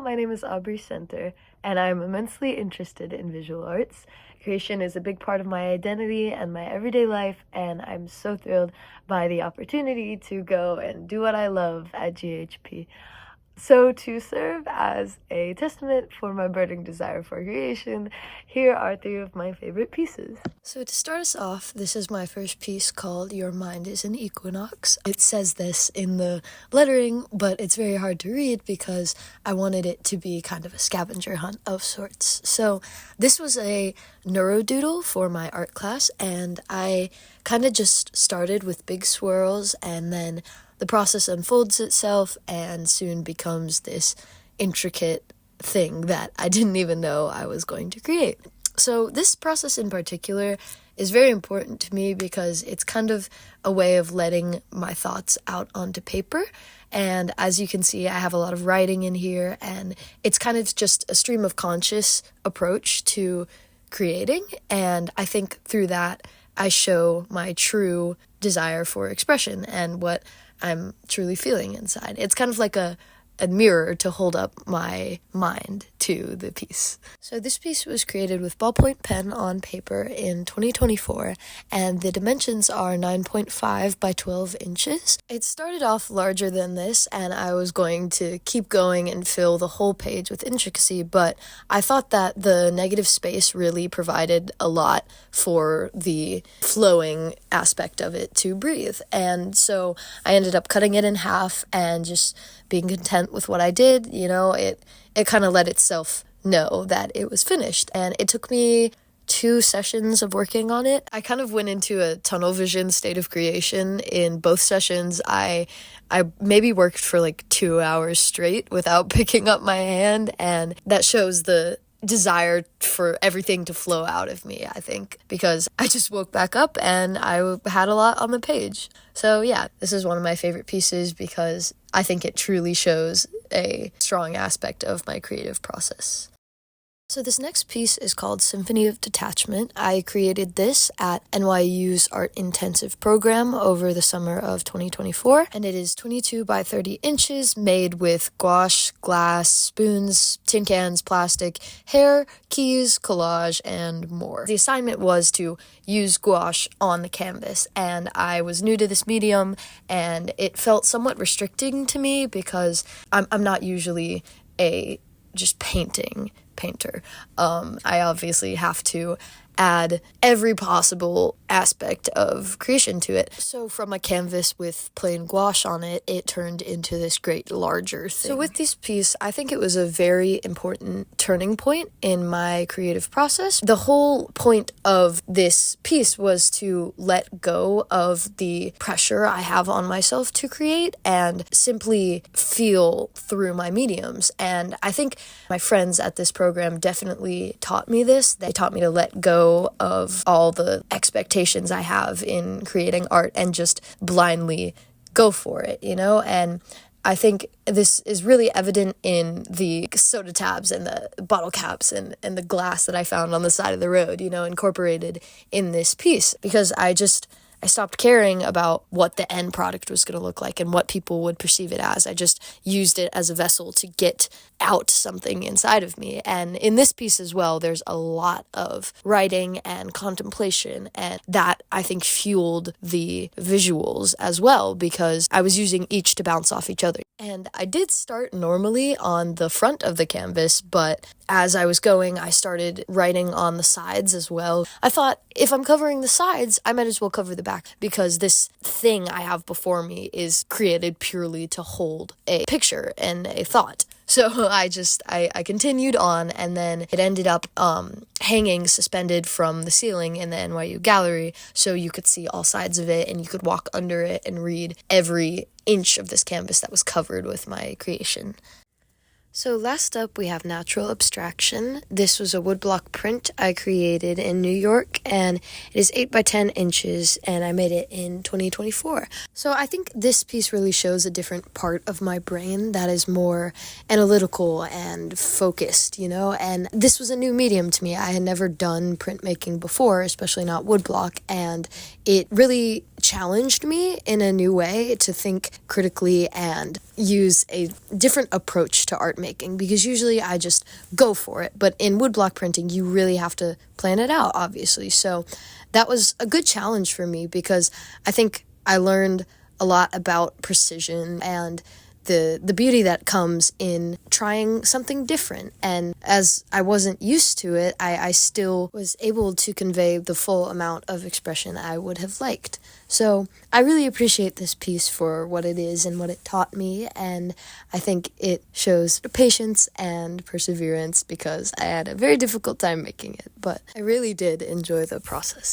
my name is Aubrey Center, and I'm immensely interested in visual arts. Creation is a big part of my identity and my everyday life, and I'm so thrilled by the opportunity to go and do what I love at GHP. So, to serve as a testament for my burning desire for creation, here are three of my favorite pieces. So, to start us off, this is my first piece called Your Mind is an Equinox. It says this in the lettering, but it's very hard to read because I wanted it to be kind of a scavenger hunt of sorts. So, this was a neurodoodle for my art class, and I kind of just started with big swirls, and then the process unfolds itself and soon becomes this intricate thing that I didn't even know I was going to create. So this process in particular is very important to me because it's kind of a way of letting my thoughts out onto paper. And as you can see, I have a lot of writing in here, and it's kind of just a stream of conscious approach to creating. And I think through that, I show my true desire for expression and what I'm truly feeling inside. It's kind of like a mirror to hold up my mind to the piece. So this piece was created with ballpoint pen on paper in 2024, and the dimensions are 9.5 by 12 inches. It started off larger than this, and I was going to keep going and fill the whole page with intricacy, but I thought that the negative space really provided a lot for the flowing aspect of it to breathe. And so I ended up cutting it in half and just being content with what I did. It kind of let itself know that it was finished. And it took me 2 sessions of working on it. I kind of went into a tunnel vision state of creation in both sessions. I maybe worked for like 2 hours straight without picking up my hand, and that shows the desire for everything to flow out of me, I think, because I just woke back up and I had a lot on the page. So yeah, this is one of my favorite pieces because I think it truly shows a strong aspect of my creative process. So this next piece is called Symphony of Detachment. I created this at NYU's Art Intensive program over the summer of 2024, and it is 22 by 30 inches, made with gouache, glass, spoons, tin cans, plastic, hair, keys, collage, and more. The assignment was to use gouache on the canvas, and I was new to this medium, and it felt somewhat restricting to me because I'm not usually a just painter. I obviously have to add every possible aspect of creation to it. So from a canvas with plain gouache on it, it turned into this great larger thing. So with this piece, I think it was a very important turning point in my creative process. The whole point of this piece was to let go of the pressure I have on myself to create and simply feel through my mediums. And I think my friends at this program definitely taught me this. They taught me to let go of all the expectations I have in creating art and just blindly go for it, And I think this is really evident in the soda tabs and the bottle caps and the glass that I found on the side of the road, incorporated in this piece, because I stopped caring about what the end product was going to look like and what people would perceive it as. I just used it as a vessel to get out something inside of me. And in this piece as well, there's a lot of writing and contemplation, and that I think fueled the visuals as well because I was using each to bounce off each other. And I did start normally on the front of the canvas, but as I was going, I started writing on the sides as well. I thought, if I'm covering the sides, I might as well cover the back, because this thing I have before me is created purely to hold a picture and a thought. So I continued on, and then it ended up hanging suspended from the ceiling in the NYU gallery, so you could see all sides of it, and you could walk under it and read every inch of this canvas that was covered with my creation. So last up, we have Natural Abstraction. This was a woodblock print I created in New York, and it is 8 by 10 inches, and I made it in 2024. So I think this piece really shows a different part of my brain that is more analytical and focused, and this was a new medium to me. I had never done printmaking before, especially not woodblock, and it really challenged me in a new way to think critically and use a different approach to art making, because usually I just go for it. But in woodblock printing, you really have to plan it out, obviously. So that was a good challenge for me, because I think I learned a lot about precision and the beauty that comes in trying something different. And as I wasn't used to it, I still was able to convey the full amount of expression I would have liked. So I really appreciate this piece for what it is and what it taught me, and I think it shows patience and perseverance, because I had a very difficult time making it, but I really did enjoy the process.